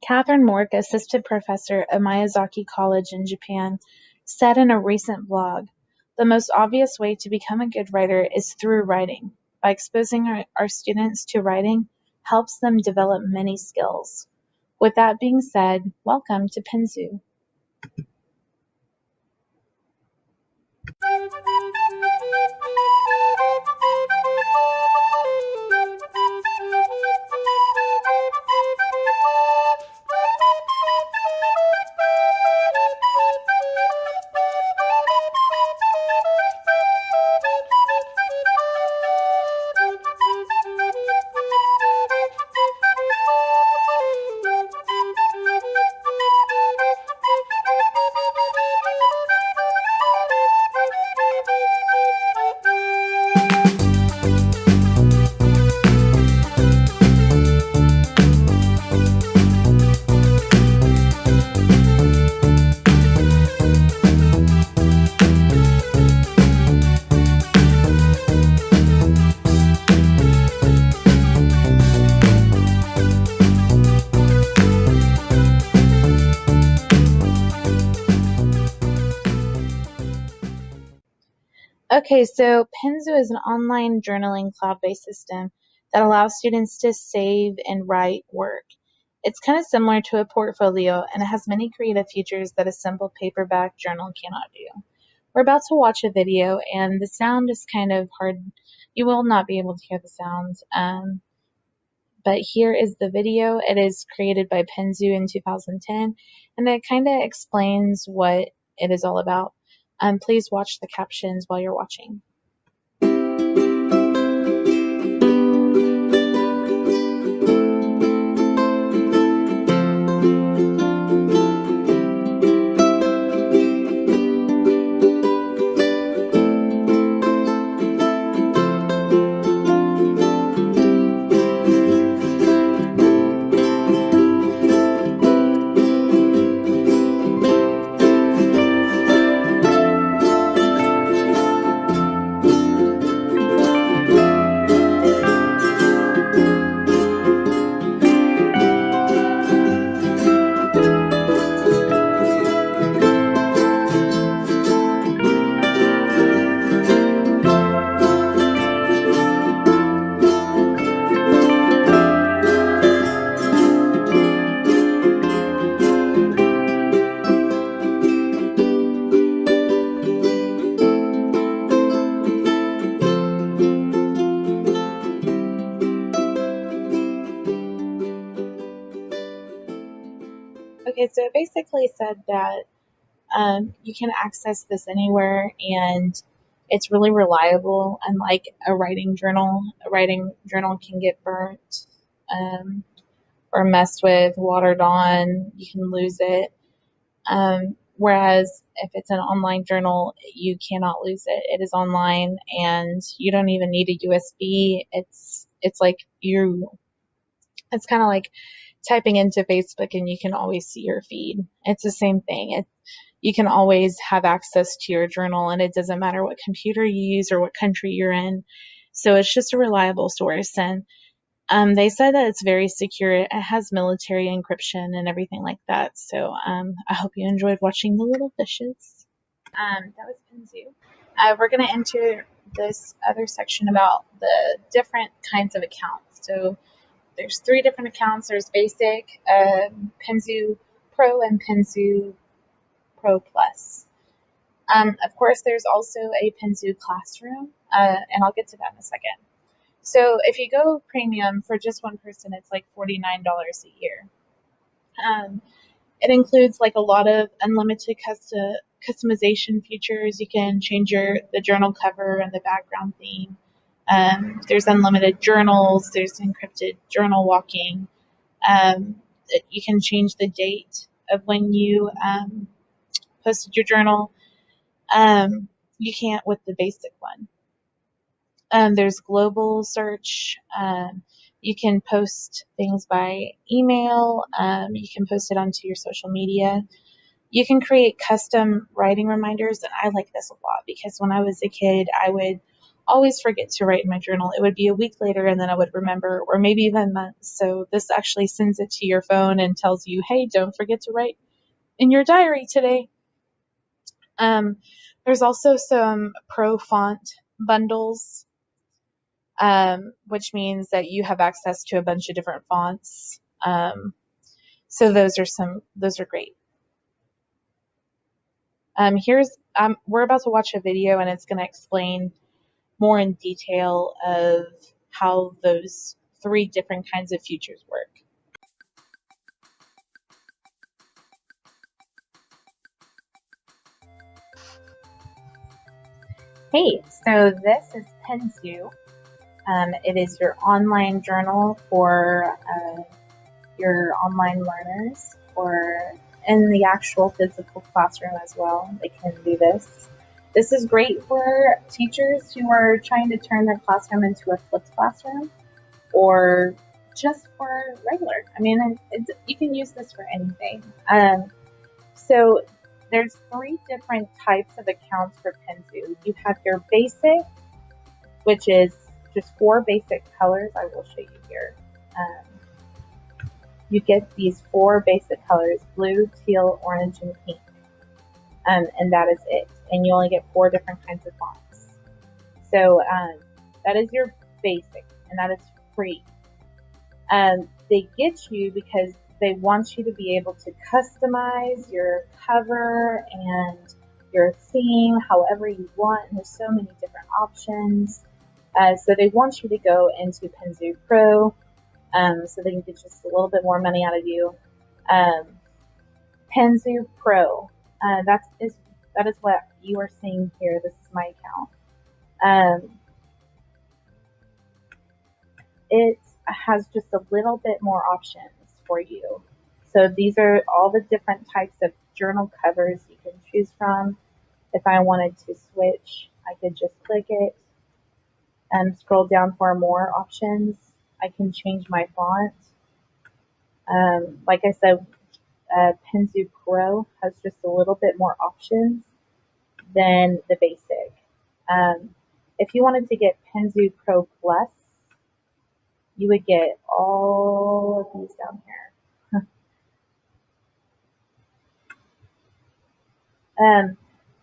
Catherine Mork, assistant professor at Miyazaki College in Japan, said in a recent blog, "The most obvious way to become a good writer is through writing. By exposing our students to writing helps them develop many skills." With that being said, welcome to Penzu. Okay, so Penzu is an online journaling cloud-based system that allows students to save and write work. It's kind of similar to a portfolio, and it has many creative features that a simple paperback journal cannot do. We're about to watch a video, and the sound is kind of hard. You will not be able to hear the sounds. But here is the video. It is created by Penzu in 2010, and it kind of explains what it is all about. Please watch the captions while you're watching. Okay, so it basically said that you can access this anywhere, and it's really reliable. Unlike a writing journal can get burnt or messed with, watered on. You can lose it. Whereas if it's an online journal, you cannot lose it. It is online, and you don't even need a USB. It's like it's kind of like typing into Facebook and you can always see your feed. It's the same thing. You can always have access to your journal, and it doesn't matter what computer you use or what country you're in. So it's just a reliable source. And they said that it's very secure. It has military encryption and everything like that. So I hope you enjoyed watching the little fishes. That was Penzu. We're going to enter this other section about the different kinds of accounts. So there's 3 different accounts. There's basic, Penzu Pro, and Penzu Pro Plus. Of course, there's also a Penzu Classroom, and I'll get to that in a second. So if you go premium for just one person, it's like $49 a year. It includes like a lot of unlimited customization features. You can change the journal cover and the background theme. There's unlimited journals. There's encrypted journal walking. You can change the date of when you posted your journal. You can't with the basic one. There's global search. You can post things by email. You can post it onto your social media. You can create custom writing reminders, and I like this a lot because when I was a kid, I would always forget to write in my journal. It would be a week later and then I would remember, or maybe even months. So this actually sends it to your phone and tells you, hey, don't forget to write in your diary today. Um, there's also some pro font bundles, which means that you have access to a bunch of different fonts. So those are great. We're about to watch a video and it's going to explain more in detail of how those three different kinds of futures work. Hey, so this is Penzu. It is your online journal for your online learners, or in the actual physical classroom as well. They can do this. This is great for teachers who are trying to turn their classroom into a flipped classroom, or just for regular. I mean, you can use this for anything. So there's three different types of accounts for Penzu. You have your basic, which is just four basic colors. I will show you here. You get these four basic colors: blue, teal, orange, and pink. And that is it. And you only get four different kinds of fonts. So that is your basic, and that is free. They get you because they want you to be able to customize your cover and your theme however you want, and there's so many different options. So they want you to go into Penzu Pro, so they can get just a little bit more money out of you. Penzu Pro, that is what you are seeing here. This is my account. It has just a little bit more options for you. So these are all the different types of journal covers you can choose from. If I wanted to switch, I could just click it and scroll down for more options. I can change my font. Like I said, Penzu Pro has just a little bit more options than the basic. If you wanted to get Penzu Pro Plus, you would get all of these down here.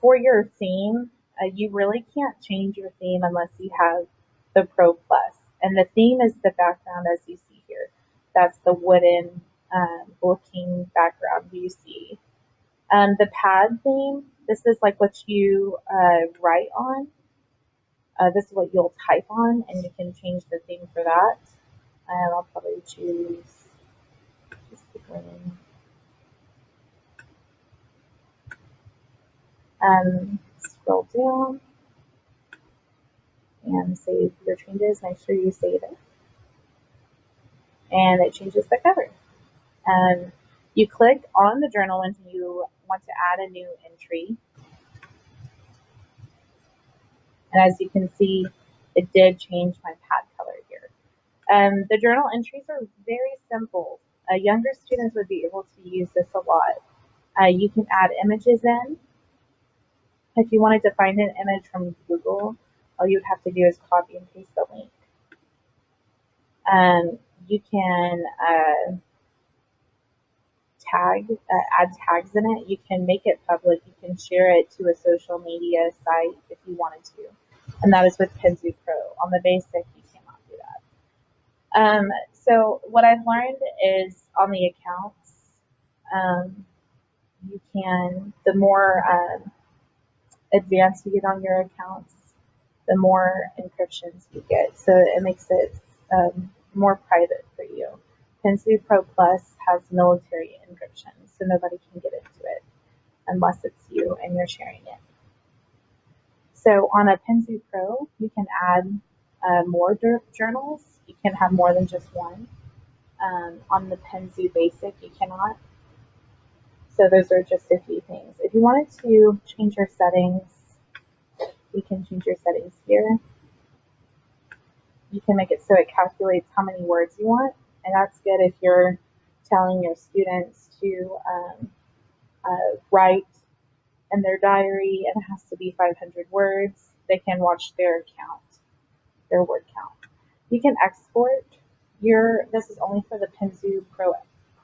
For your theme, you really can't change your theme unless you have the Pro Plus. And the theme is the background as you see here. That's the wooden looking background you see. The pad theme, this is like what you write on. This is what you'll type on, and you can change the theme for that. I'll probably choose just the green. Scroll down and save your changes. Make sure you save it. And it changes the cover. You click on the journal when you want to add a new entry. And as you can see, it did change my pad color here. The journal entries are very simple. Younger students would be able to use this a lot. You can add images in. If you wanted to find an image from Google, all you would have to do is copy and paste the link. You can add tags in it. You can make it public. You can share it to a social media site if you wanted to. And that is with Penzu Pro. On the basic, you cannot do that. So what I've learned is on the accounts, the more advanced you get on your accounts, the more encryptions you get. So it makes it more private for you. Penzu Pro Plus has military encryption, so nobody can get into it unless it's you and you're sharing it. So on a Penzu Pro, you can add more journals. You can have more than just one. On the Penzu Basic, you cannot. So those are just a few things. If you wanted to change your settings, you can change your settings here. You can make it so it calculates how many words you want, and that's good if you're telling your students to write in their diary and it has to be 500 words. They can watch their account their word count. You can export this is only for the Penzu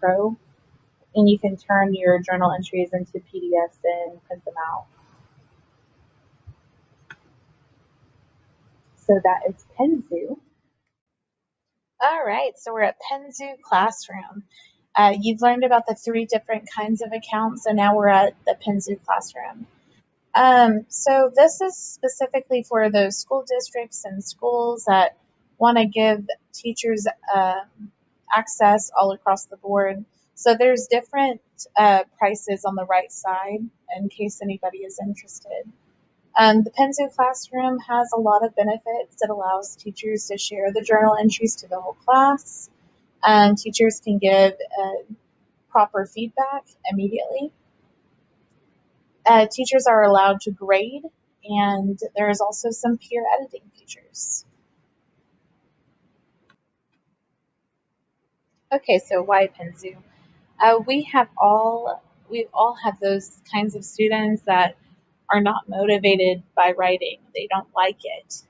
Pro, and you can turn your journal entries into PDFs and print them out. So that is Penzu. All right, so we're at Penzu Classroom. You've learned about the 3 different kinds of accounts, and now we're at the Penzu Classroom. So this is specifically for those school districts and schools that want to give teachers access all across the board. So there's different prices on the right side in case anybody is interested. The Penzu Classroom has a lot of benefits. It allows teachers to share the journal entries to the whole class. Teachers can give proper feedback immediately. Teachers are allowed to grade, and there is also some peer editing features. Okay, so why Penzu? We all have those kinds of students that are not motivated by writing. They don't like it.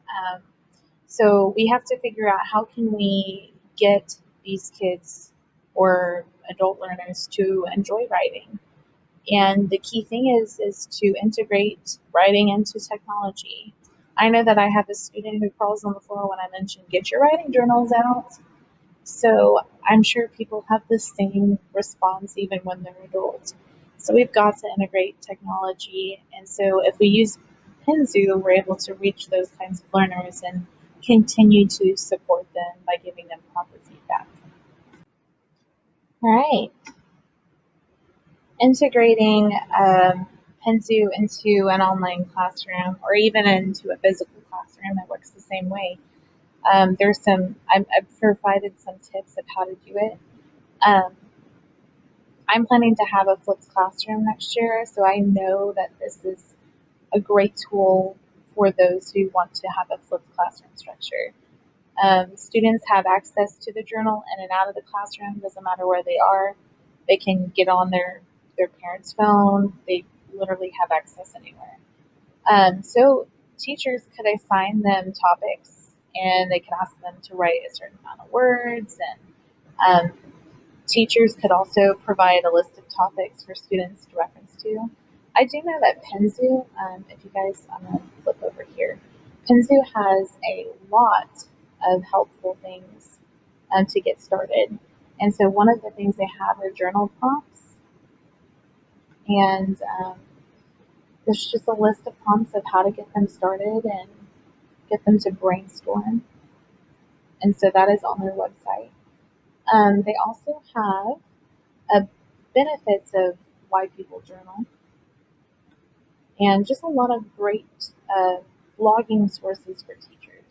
So we have to figure out how can we get these kids or adult learners to enjoy writing. And the key thing is to integrate writing into technology. I know that I have a student who crawls on the floor when I mention get your writing journals out. So I'm sure people have the same response even when they're adults. So we've got to integrate technology. And so if we use Penzu, we're able to reach those kinds of learners and continue to support them by giving them proper feedback. All right. Integrating Penzu into an online classroom or even into a physical classroom, it works the same way. I've provided some tips of how to do it. I'm planning to have a flipped classroom next year, so I know that this is a great tool for those who want to have a flipped classroom structure. Students have access to the journal in and out of the classroom, doesn't matter where they are. They can get on their parent's phone. They literally have access anywhere. So teachers could assign them topics, and they can ask them to write a certain amount of words. And teachers could also provide a list of topics for students to reference to. I do know that Penzu, if you guys, I'm going to flip over here. Penzu has a lot of helpful things to get started. And so one of the things they have are journal prompts. And there's just a list of prompts of how to get them started and get them to brainstorm. And so that is on their website. They also have benefits of why people journal and just a lot of great blogging sources for teachers.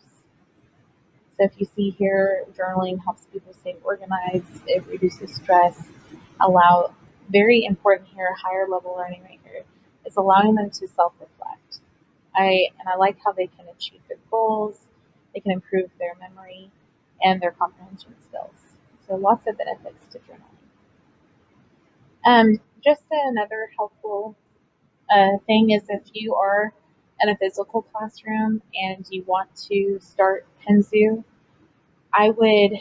So if you see here, journaling helps people stay organized, it reduces stress, very important here, higher level learning right here, is allowing them to self-reflect. I like how they can achieve their goals, they can improve their memory and their comprehension skills. So lots of benefits to journaling. Just another helpful thing is if you are in a physical classroom and you want to start Penzu, I would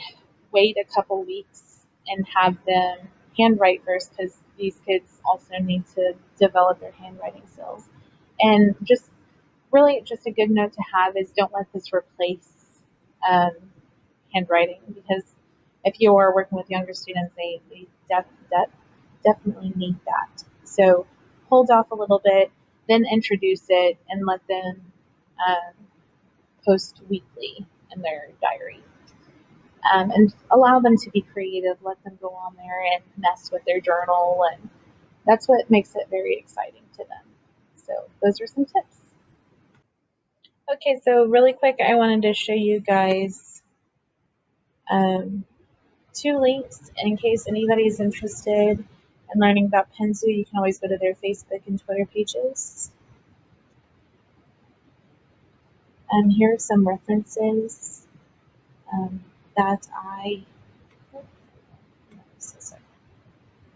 wait a couple weeks and have them handwrite first because these kids also need to develop their handwriting skills. And just a good note to have is don't let this replace handwriting, because if you are working with younger students, they definitely need that. So hold off a little bit, then introduce it and let them post weekly in their diary. And allow them to be creative, let them go on there and mess with their journal, and that's what makes it very exciting to them. So those are some tips. Okay, so really quick, I wanted to show you guys 2 links in case anybody is interested in learning about Penzu. You can always go to their Facebook and Twitter pages. Here are some references that I. There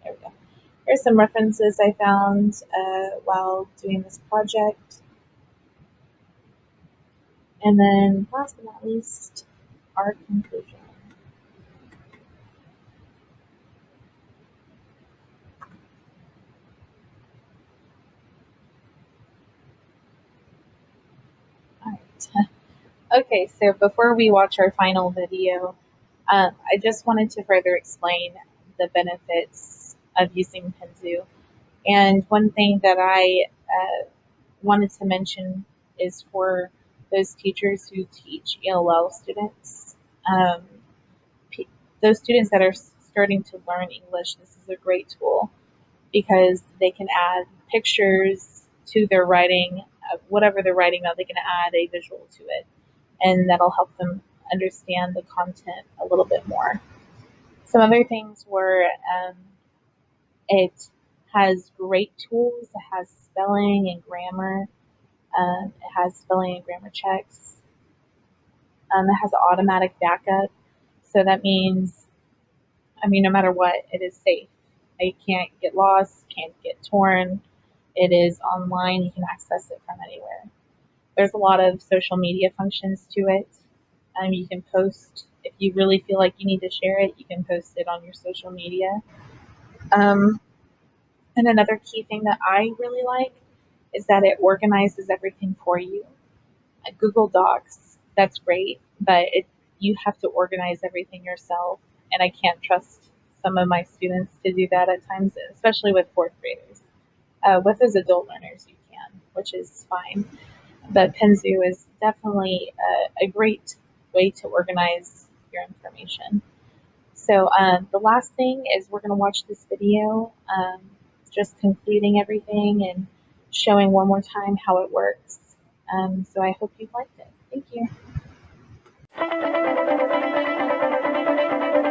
we go. Here's some references I found while doing this project. And then last but not least, our conclusion. All right. Okay, so before we watch our final video, I just wanted to further explain the benefits of using Penzu. And one thing that I wanted to mention is for those teachers who teach ELL students, um, those students that are starting to learn English, this is a great tool because they can add pictures to their writing, whatever they're writing about, they can add a visual to it, and that'll help them understand the content a little bit more. Some other things were it has great tools. It has spelling and grammar. It has spelling and grammar checks. It has automatic backup. So that means, no matter what, it is safe. It can't get lost, can't get torn. It is online. You can access it from anywhere. There's a lot of social media functions to it. You can post, if you really feel like you need to share it, you can post it on your social media. Um, and another key thing that I really like is that it organizes everything for you. Google Docs, that's great, but you have to organize everything yourself, and I can't trust some of my students to do that at times, especially with fourth graders. With as adult learners, you can, which is fine. But Penzu is definitely a great way to organize your information. So the last thing is we're going to watch this video, just concluding everything and showing one more time how it works. So I hope you liked it. Thank you.